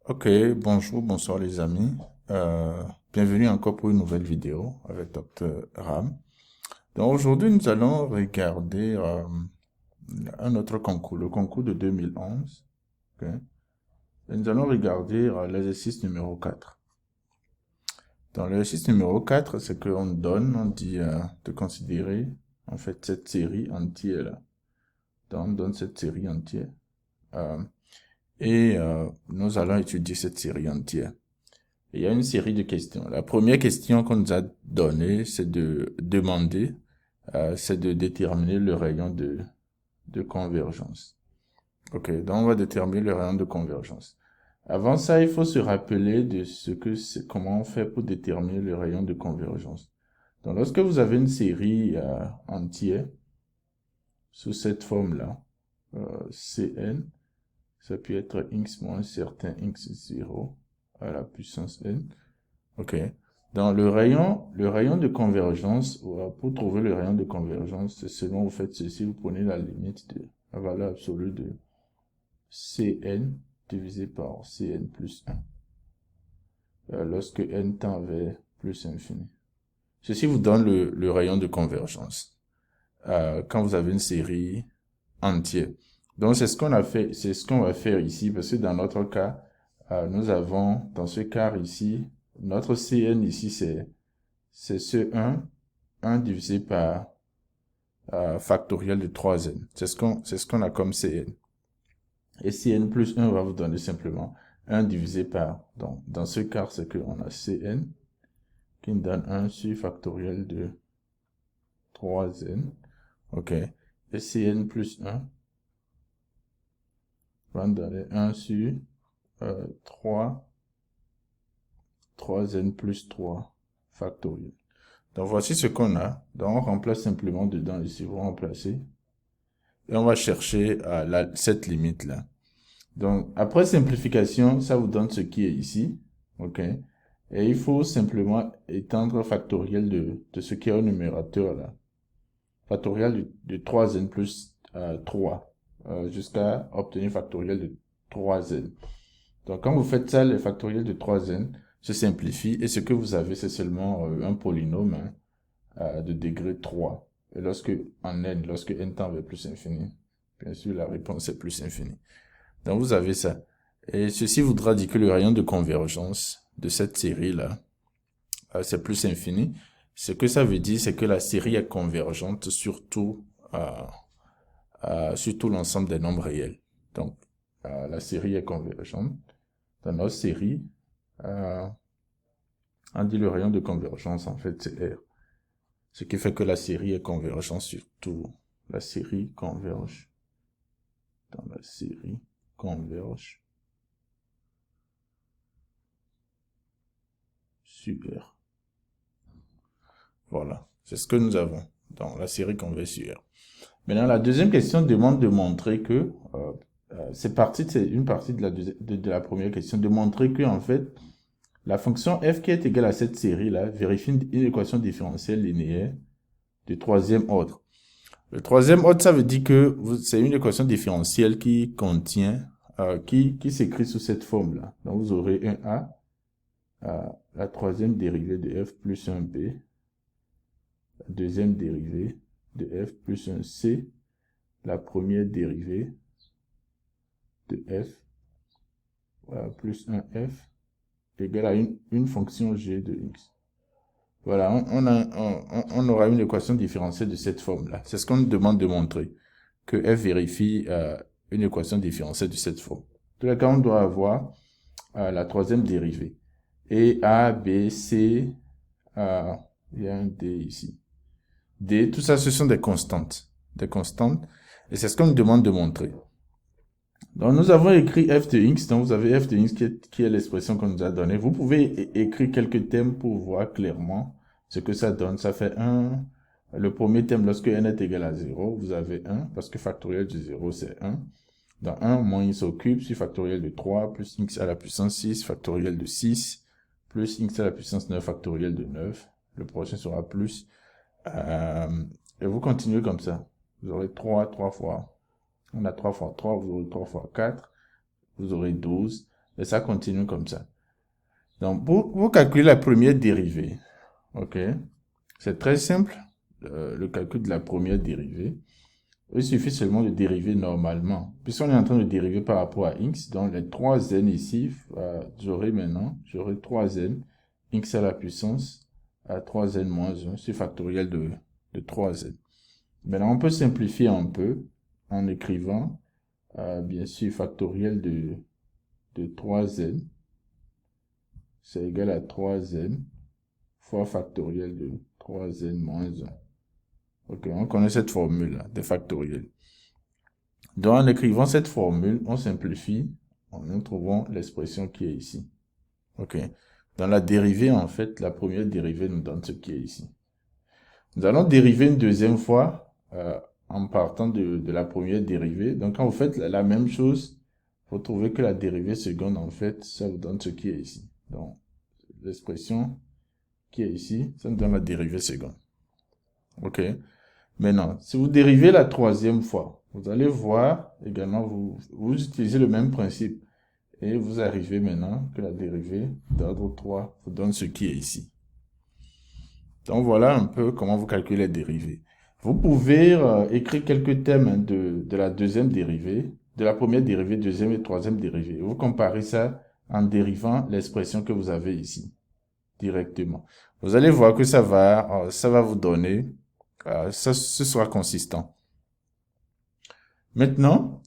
Ok, bonjour, bonsoir les amis. Bienvenue encore pour une nouvelle vidéo avec Dr. Ram. Donc aujourd'hui, nous allons regarder un autre concours, le concours de 2011. Ok. Et nous allons regarder l'exercice numéro 4. Dans l'exercice numéro 4, c'est qu'on donne, on dit de considérer en fait cette série entière là. Donc on donne cette série entière. Euh, Nous allons étudier cette série entière. Il y a une série de questions. La première question qu'on nous a donnée, c'est de demander, c'est de déterminer le rayon de convergence. Ok, donc on va déterminer le rayon de convergence. Avant ça, il faut se rappeler de ce que c'est, comment on fait pour déterminer le rayon de convergence. Donc lorsque vous avez une série entière sous cette forme-là, Cn, ça peut être x moins certain x0 à la puissance n. Ok. Dans le rayon de convergence, pour trouver le rayon de convergence, c'est selon vous faites ceci, vous prenez la limite de la valeur absolue de Cn divisé par Cn plus 1, lorsque n tend vers plus infini. Ceci vous donne le rayon de convergence, quand vous avez une série entière. Donc c'est ce qu'on a fait, c'est ce qu'on va faire ici, parce que dans notre cas, nous avons, dans ce cas ici, notre Cn ici, c'est ce 1 divisé par factoriel de 3n. C'est ce qu'on a comme Cn. Et Cn plus 1 va vous donner simplement 1 divisé par, donc dans ce cas, c'est qu'on a Cn qui nous donne 1 sur factoriel de 3n. Ok. Et Cn plus 1 va nous donner 1 sur 3n plus 3 factoriel. Donc voici ce qu'on a. Donc on remplace simplement dedans ici, vous remplacez. Et on va chercher cette limite-là. Donc après simplification, ça vous donne ce qui est ici. Ok. Et il faut simplement étendre factoriel de ce qui est au numérateur là. Factoriel de 3n plus 3 jusqu'à obtenir factoriel de 3n. Donc quand vous faites ça, le factoriel de 3n se simplifie et ce que vous avez, c'est seulement un polynôme de degré 3. Et lorsque n tend vers plus infini, bien sûr la réponse est plus infinie. Donc vous avez ça. Et ceci voudra dire que le rayon de convergence de cette série-là, c'est plus infini. Ce que ça veut dire, c'est que la série est convergente sur tout l'ensemble des nombres réels. Donc la série est convergente. Dans notre série, on dit le rayon de convergence, en fait, c'est R. Ce qui fait que la série est convergente sur tout. La série converge. Dans la série converge sur R. Voilà. C'est ce que nous avons dans la série converge sur R. Maintenant, la deuxième question demande de montrer que, c'est une partie de la première question, de montrer que, en fait, la fonction f qui est égale à cette série-là vérifie une équation différentielle linéaire de troisième ordre. Le troisième ordre, ça veut dire que c'est une équation différentielle qui contient, qui s'écrit sous cette forme-là. Donc, vous aurez un A, la troisième dérivée de f plus un B, la deuxième dérivée de f plus un C, la première dérivée de f plus un f égale à une fonction g de x. Voilà, on aura une équation différentielle de cette forme-là. C'est ce qu'on nous demande de montrer, que f vérifie une équation différentielle de cette forme. En tout cas, on doit avoir la troisième dérivée. Et a, b, c, il y a un d ici. D, tout ça, ce sont des constantes. Des constantes. Et c'est ce qu'on nous demande de montrer. Donc, nous avons écrit f de x. Donc, vous avez f de x qui est l'expression qu'on nous a donnée. Vous pouvez écrire quelques thèmes pour voir clairement ce que ça donne. Ça fait 1. Le premier thème, lorsque n est égal à 0, vous avez 1, parce que factoriel de 0, c'est 1. Dans 1, moins x au cube, sur factoriel de 3, plus x à la puissance 6, factoriel de 6, plus x à la puissance 9, factoriel de 9. Le prochain sera plus. Et vous continuez comme ça. Vous aurez 3 fois. On a 3 fois 3, vous aurez 3 fois 4, vous aurez 12. Et ça continue comme ça. Donc, pour calculer la première dérivée, ok, c'est très simple, le calcul de la première dérivée. Il suffit seulement de dériver normalement. Puisqu'on est en train de dériver par rapport à x, donc les 3n ici, j'aurai 3n, x à la puissance à 3n moins 1, c'est factoriel de 3n. Maintenant, on peut simplifier un peu en écrivant, bien sûr, factoriel de 3n, c'est égal à 3n fois factoriel de 3n moins 1. Ok, on connaît cette formule-là, des factoriels. Donc, en écrivant cette formule, on simplifie, nous trouvons l'expression qui est ici. Ok. Dans la dérivée, en fait, la première dérivée nous donne ce qui est ici. Nous allons dériver une deuxième fois en partant de la première dérivée. Donc, quand vous faites la même chose, vous trouvez que la dérivée seconde, en fait, ça vous donne ce qui est ici. Donc, l'expression qui est ici, ça nous donne la dérivée seconde. Ok. Maintenant, si vous dérivez la troisième fois, vous allez voir également, vous utilisez le même principe. Et vous arrivez maintenant que la dérivée d'ordre 3 vous donne ce qui est ici. Donc voilà un peu comment vous calculez les dérivées. Vous pouvez écrire quelques thèmes de la deuxième dérivée, de la première dérivée, deuxième et troisième dérivée. Vous comparez ça en dérivant l'expression que vous avez ici, directement. Vous allez voir que ça va vous donner, ce sera consistant. Maintenant,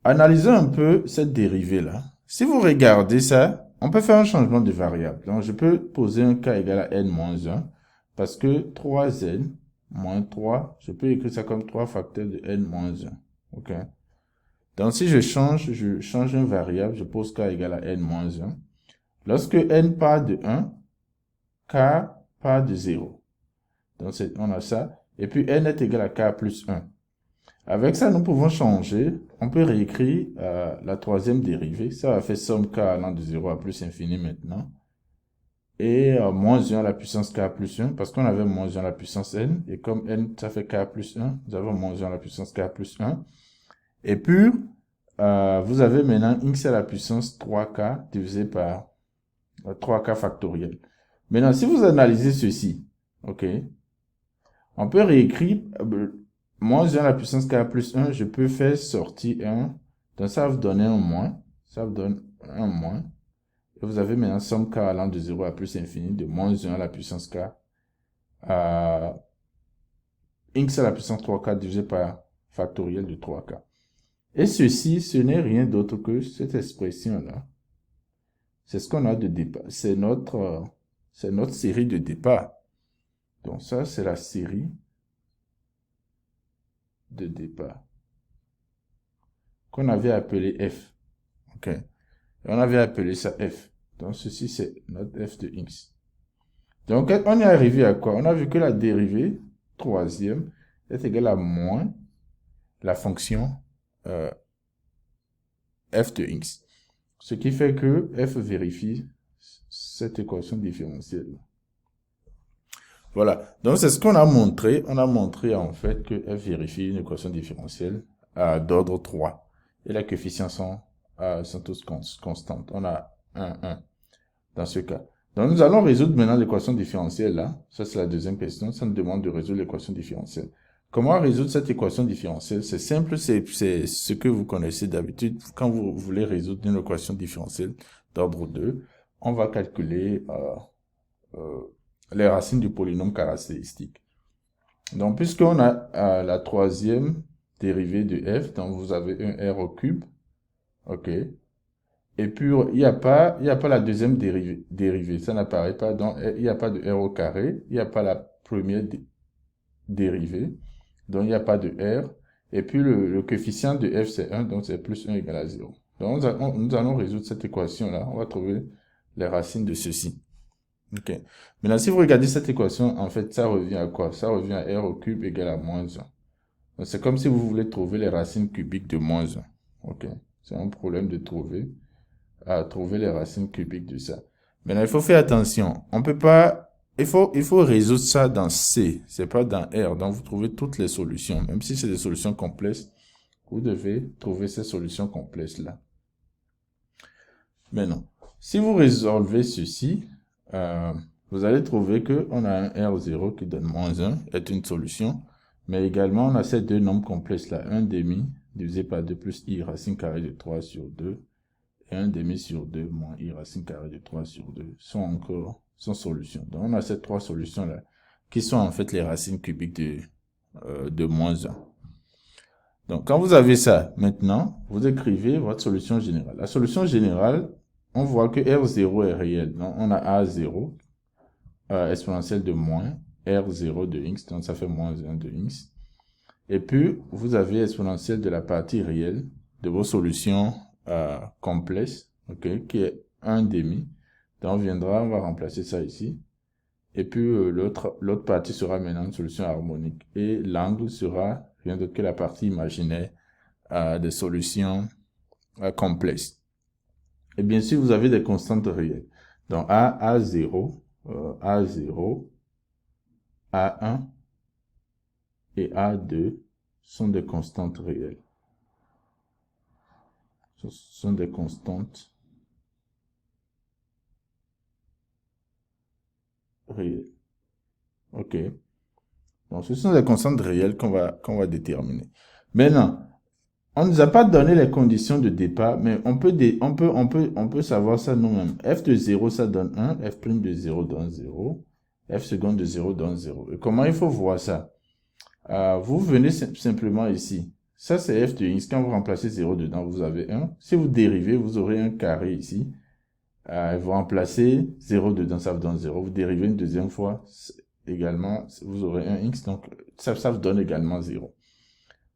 analysons un peu cette dérivée-là. Si vous regardez ça, on peut faire un changement de variable. Donc, je peux poser un k égal à n-1, parce que 3n moins 3, je peux écrire ça comme 3 facteurs de n-1. Ok. Donc, si je change une variable, je pose k égale à n-1. Lorsque n part de 1, k part de 0. Donc, on a ça. Et puis, n est égal à k plus 1. Avec ça, nous pouvons changer. On peut réécrire la troisième dérivée. Ça va faire somme k allant de 0 à plus infini maintenant. Et moins 1 à la puissance k plus 1, parce qu'on avait moins 1 à la puissance n. Et comme n, ça fait k plus 1, nous avons moins 1 à la puissance k plus 1. Et puis, vous avez maintenant x à la puissance 3k divisé par 3k factoriel. Maintenant, si vous analysez ceci, ok, on peut réécrire... moins 1 à la puissance k plus 1, je peux faire sortir 1. Donc, ça va vous donner un moins. Ça vous donne un moins. Et vous avez maintenant somme k allant de 0 à plus infini de moins 1 à la puissance k à x à la puissance 3k divisé par factoriel de 3k. Et ceci, ce n'est rien d'autre que cette expression-là. C'est ce qu'on a de départ. C'est notre série de départ. Donc, ça, c'est la série de départ qu'on avait appelé f. Ok. Et on avait appelé ça f. Donc, ceci, c'est notre f de x. Donc, on est arrivé à quoi? On a vu que la dérivée, troisième, est égale à moins la fonction f de x. Ce qui fait que f vérifie cette équation différentielle. Voilà. Donc, c'est ce qu'on a montré. On a montré, en fait, que f vérifie une équation différentielle d'ordre 3. Et les coefficients sont tous constantes. On a 1, 1 dans ce cas. Donc, nous allons résoudre maintenant l'équation différentielle là. Ça, c'est la deuxième question. Ça nous demande de résoudre l'équation différentielle. Comment résoudre cette équation différentielle? C'est simple, c'est ce que vous connaissez d'habitude. Quand vous voulez résoudre une équation différentielle d'ordre 2, on va calculer les racines du polynôme caractéristique. Donc, puisqu'on a la troisième dérivée de f, donc vous avez un r au cube, ok. Et puis, il n'y a pas la deuxième dérivée, ça n'apparaît pas, donc il n'y a pas de r au carré, il n'y a pas la première dérivée, donc il n'y a pas de r, et puis le coefficient de f c'est 1, donc c'est plus 1 égale à 0. Donc, nous allons résoudre cette équation-là, on va trouver les racines de ceci. Ok. Maintenant, si vous regardez cette équation, en fait, ça revient à quoi? Ça revient à r au cube égale à moins 1. Donc, c'est comme si vous voulez trouver les racines cubiques de moins 1. Ok. C'est un problème de trouver les racines cubiques de ça. Maintenant, il faut faire attention. On peut pas, il faut résoudre ça dans C. C'est pas dans R. Donc, vous trouvez toutes les solutions. Même si c'est des solutions complexes, vous devez trouver ces solutions complexes-là. Maintenant, si vous résolvez ceci, vous allez trouver qu'on a un R0 qui donne moins 1, est une solution. Mais également, on a ces deux nombres complexes là, 1 demi divisé par 2 plus i racine carrée de 3 sur 2 et 1 demi sur 2 moins i racine carrée de 3 sur 2 sont encore sans solution. Donc, on a ces trois solutions là qui sont en fait les racines cubiques de moins 1. Donc, quand vous avez ça, maintenant, vous écrivez votre solution générale. La solution générale, on voit que R0 est réel. Donc, on a A0, exponentielle de moins R0 de x, donc ça fait moins 1 de x. Et puis, vous avez exponentielle de la partie réelle de vos solutions complexes, ok, qui est 1 demi. Donc, on va remplacer ça ici. Et puis, l'autre partie sera maintenant une solution harmonique. Et l'angle sera rien d'autre que la partie imaginaire des solutions complexes. Et bien sûr, vous avez des constantes réelles. Donc, A0, A0, A1 et A2 sont des constantes réelles. Ce sont des constantes réelles. OK. Donc, ce sont des constantes réelles qu'on va déterminer. Maintenant, on ne nous a pas donné les conditions de départ, mais on peut savoir ça nous-mêmes. F de 0, ça donne 1. F' de 0 donne 0. F seconde de 0 donne 0. Et comment il faut voir ça? Vous venez simplement ici. Ça, c'est f de x. Quand vous remplacez 0 dedans, vous avez 1. Si vous dérivez, vous aurez un carré ici. Vous remplacez 0 dedans, ça vous donne 0. Vous dérivez une deuxième fois, également, vous aurez un x. Donc, ça vous donne également 0.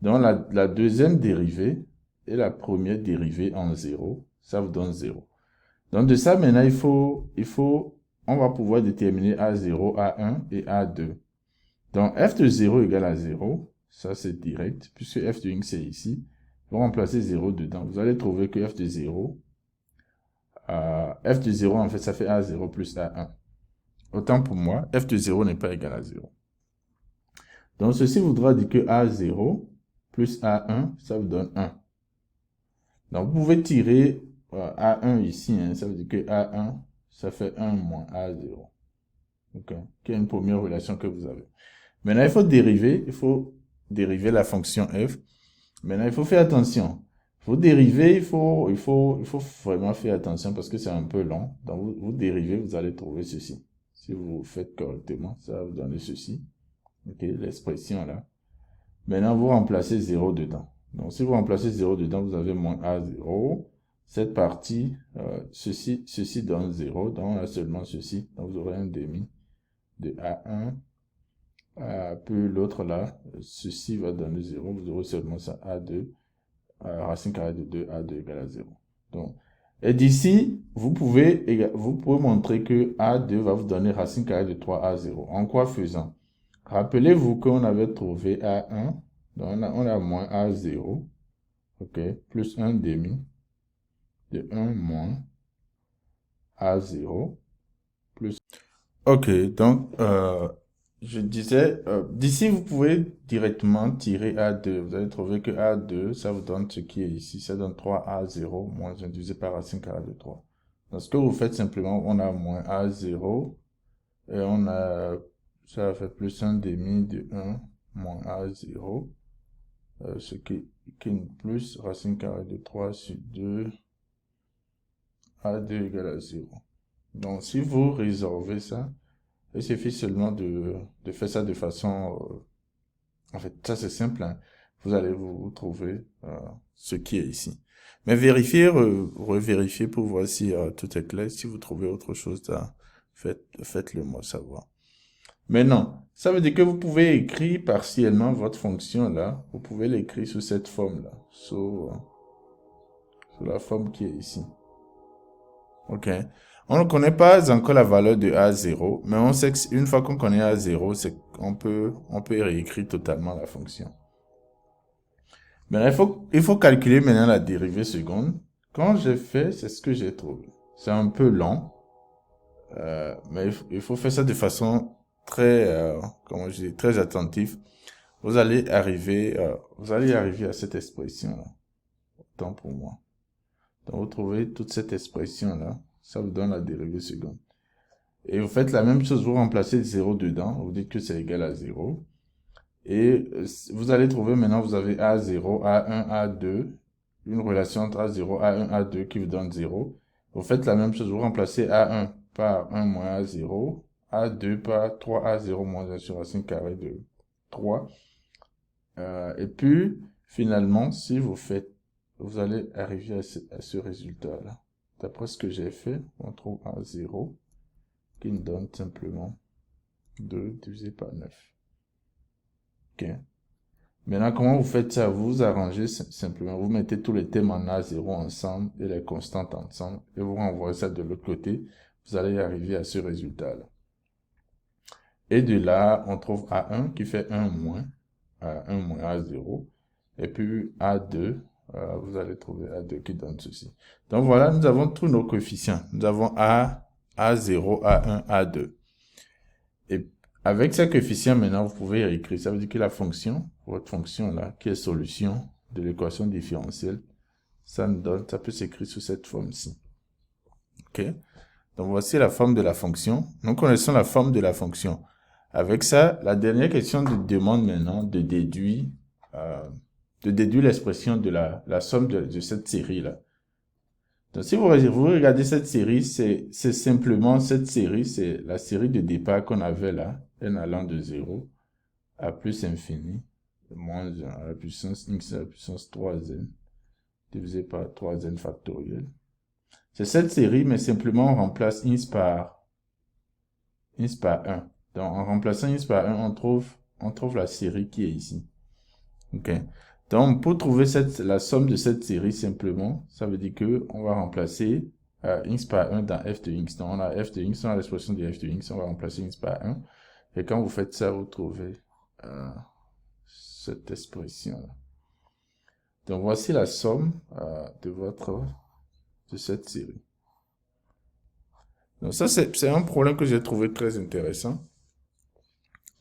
Donc, la deuxième dérivée et la première dérivée en 0, ça vous donne 0. Donc, de ça, maintenant, on va pouvoir déterminer A0, A1 et A2. Donc, f de 0 égale à 0. Ça, c'est direct, puisque f de x est ici. Vous remplacez 0 dedans. Vous allez trouver que f de 0, en fait, ça fait A0 plus A1. Autant pour moi, f de 0 n'est pas égal à 0. Donc, ceci voudra dire que A0 plus A1, ça vous donne 1. Donc, vous pouvez tirer A1 ici. Hein, ça veut dire que A1, ça fait 1 moins A0. OK. Qui est une première relation que vous avez. Maintenant, il faut dériver la fonction f. Maintenant, il faut faire attention. Vous dérivez, il faut vraiment faire attention parce que c'est un peu long. Donc, vous dérivez, vous allez trouver ceci. Si vous faites correctement, ça va vous donner ceci. OK, l'expression là. Maintenant, vous remplacez 0 dedans. Donc, si vous remplacez 0 dedans, vous avez moins A0. Cette partie, ceci donne 0. Donc, on a seulement ceci. Donc, vous aurez un demi de A1. Puis l'autre là, ceci va donner 0. Vous aurez seulement ça, A2. Racine carrée de 2, A2 égale à 0. Donc, et d'ici, vous pouvez montrer que A2 va vous donner racine carrée de 3, A0. En quoi faisant? Rappelez-vous qu'on avait trouvé A1, donc on a moins A0, ok, plus 1 demi de 1 moins A0, plus... Ok, donc, je disais, d'ici, vous pouvez directement tirer A2. Vous allez trouver que A2, ça vous donne ce qui est ici. Ça donne 3A0 moins 1 divisé par racine carrée de 3. Donc, ce que vous faites simplement, on a moins A0 et on a, ça fait plus 1 demi de 1 moins A0, ce qui est plus racine carrée de 3 sur 2, A2 égale à 0. Donc, si vous résolvez ça, il suffit seulement de faire ça de façon... en fait, ça c'est simple. Hein. Vous allez vous trouver ce qui est ici. Mais vérifiez, revérifiez pour voir si tout est clair. Si vous trouvez autre chose, faites-le moi savoir. Maintenant, ça veut dire que vous pouvez écrire partiellement votre fonction là. Vous pouvez l'écrire sous cette forme-là. Sous la forme qui est ici. OK. On ne connaît pas encore la valeur de A0, mais on sait qu'une fois qu'on connaît A0, c'est qu'on peut réécrire totalement la fonction. Maintenant, il faut calculer maintenant la dérivée seconde. Quand j'ai fait, c'est ce que j'ai trouvé. C'est un peu long, mais il faut faire ça de façon très, comment je dis, très attentive. Vous allez arriver à cette expression-là. Autant pour moi. Donc, vous trouvez toute cette expression-là. Ça vous donne la dérivée seconde. Et vous faites la même chose, vous remplacez 0 dedans. Vous dites que c'est égal à 0. Et vous allez trouver maintenant, vous avez A0, A1, A2. Une relation entre A0, A1, A2 qui vous donne 0. Vous faites la même chose, vous remplacez A1 par 1 moins A0. A2 par 3A0 moins 1 sur racine carrée de 3. Et puis, finalement, si vous faites, vous allez arriver à ce résultat-là. D'après ce que j'ai fait, on trouve A0 qui nous donne simplement 2 divisé par 9. Ok. Maintenant, comment vous faites ça? Vous vous arrangez simplement. Vous mettez tous les thèmes en A0 ensemble et les constantes ensemble et vous renvoyez ça de l'autre côté. Vous allez arriver à ce résultat-là. Et de là, on trouve A1 qui fait 1 moins A0. Et puis A2, vous allez trouver A2 qui donne ceci. Donc voilà, nous avons tous nos coefficients. Nous avons A0, A1, A2. Et avec ces coefficients, maintenant, vous pouvez écrire. Ça veut dire que la fonction, votre fonction là, qui est solution de l'équation différentielle, ça nous donne, ça peut s'écrire sous cette forme-ci. Ok? Donc voici la forme de la fonction. Nous connaissons la forme de la fonction. Avec ça, la dernière question nous demande maintenant de déduire l'expression de la somme de cette série-là. Donc, si vous regardez cette série, c'est simplement cette série, c'est la série de départ qu'on avait là, n allant de 0 à plus infini, moins 1 à la puissance x à la puissance 3n, divisé par 3n factoriel. C'est cette série, mais simplement on remplace x par 1. Donc, en remplaçant x par 1, on trouve la série qui est ici. Ok. Donc, pour trouver la somme de cette série, simplement, ça veut dire que on va remplacer x par 1 dans f de x. Donc, on a f de x, on a l'expression de f de x, on va remplacer x par 1. Et quand vous faites ça, vous trouvez cette expression-là. Donc, voici la somme de cette série. Donc, ça, c'est un problème que j'ai trouvé très intéressant.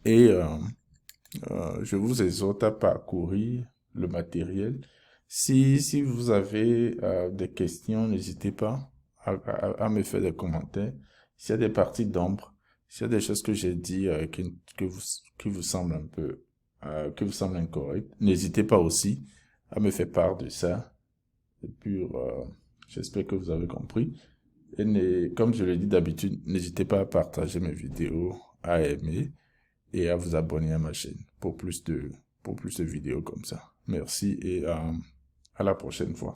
Et je vous exhorte à parcourir le matériel. Si vous avez des questions, n'hésitez pas à me faire des commentaires. S'il y a des parties d'ombre, s'il y a des choses que j'ai dit qui vous semblent un peu, qui vous semblent incorrectes, n'hésitez pas aussi à me faire part de ça. Et puis, j'espère que vous avez compris. Et comme je l'ai dit d'habitude, n'hésitez pas à partager mes vidéos, à aimer et à vous abonner à ma chaîne pour plus de vidéos comme ça. Merci et à la prochaine fois.